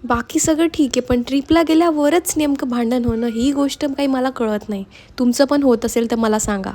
बाकी सगळं ठीक आहे, पण ट्रिपला गेल्यावरच नेमकं भांडण होणं ही गोष्ट काही मला कळत नाही. तुमचं पण होत असेल तर मला सांगा.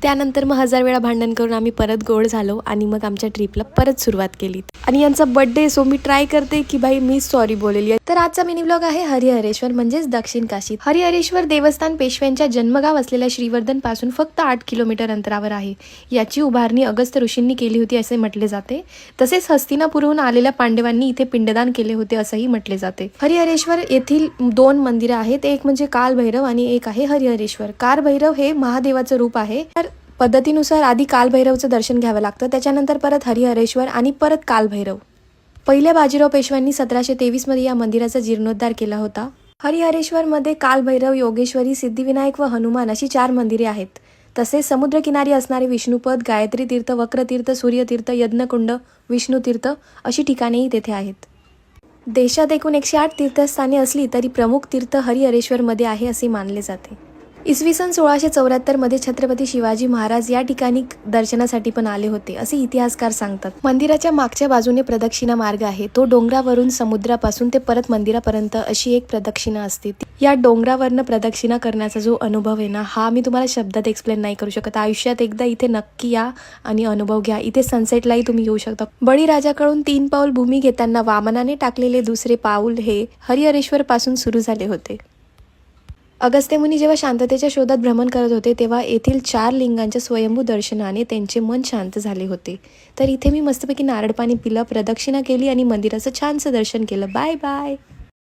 त्यानंतर मग 1000 वेळा भांडण करून आम्ही परत गोड झालो आणि मग आमच्या ट्रिपला परत सुरुवात केली. आणि यांचा बर्थडे सो मी ट्राय करते की भाई मी सॉरी बोलेली. तर आजचा मिनी ब्लॉग आहे हरिहरेश्वर म्हणजेच दक्षिण काशी. हरिहरेश्वर देवस्थान पेशव्यांच्या जन्मगाव असलेल्या श्रीवर्धन पासून फक्त 8 किलोमीटर अंतरावर आहे. याची उभारणी अगस्त्य ऋषींनी केली होती असे म्हटले जाते. तसेच हस्तिनापूरहून आलेल्या पांडवांनी इथे पिंडदान केले होते असंही म्हटले जाते. हरिहरेश्वर येथील 2 मंदिरं आहेत. एक म्हणजे कालभैरव आणि एक आहे हरिहरेश्वर. कालभैरव हे महादेवाचं रूप आहे. तर पद्धतीनुसार आधी कालभैरवचं दर्शन घ्यावं लागतं, त्याच्यानंतर परत हरिहरेश्वर आणि परत कालभैरव. पहिल्या बाजीराव पेशव्यांनी 1723 मध्ये या मंदिराचा जीर्णोद्धार केला होता. हरिहरेश्वरमध्ये कालभैरव, योगेश्वरी, सिद्धिविनायक व हनुमान अशी 4 मंदिरे आहेत. तसेच समुद्रकिनारी असणारे विष्णुपद, गायत्री तीर्थ, वक्रतीर्थ, सूर्यतीर्थ, यज्ञकुंड, विष्णुतीर्थ अशी ठिकाणेही तेथे आहेत. देशात एकूण 108 तीर्थस्थाने असली तरी प्रमुख तीर्थ हरिहरेश्वरमध्ये आहे असे मानले जाते. इसवी सन 1674 मध्ये छत्रपती शिवाजी महाराज या ठिकाणी दर्शनासाठी पण आले होते असे इतिहासकार सांगतात. मंदिराच्या मागच्या बाजूने प्रदक्षिणा मार्ग आहे. तो डोंगरावरून समुद्रापासून ते परत मंदिरापर्यंत अशी एक प्रदक्षिणा असते. या डोंगरावरनं प्रदक्षिणा करण्याचा जो अनुभव आहे ना, हा मी तुम्हाला शब्दात एक्सप्लेन नाही करू शकत. आयुष्यात एकदा इथे नक्की या आणि अनुभव घ्या. इथे सनसेटलाही तुम्ही येऊ शकता. बळीराजाकडून 3 पाऊल भूमी घेताना वामनाने टाकलेले दुसरे पाऊल हे हरिहरेश्वर पासून सुरू झाले होते. अगस्त्य मुनी जेव्हा शांततेच्या शोधात भ्रमण करत होते तेव्हा येथील 4 लिंगांच्या स्वयंभू दर्शनाने त्यांचे मन शांत झाले होते. तर इथे मी मस्तपैकी नारळ पाणी पिलं, प्रदक्षिणा केली आणि मंदिराचं छानसं दर्शन केलं. Bye bye.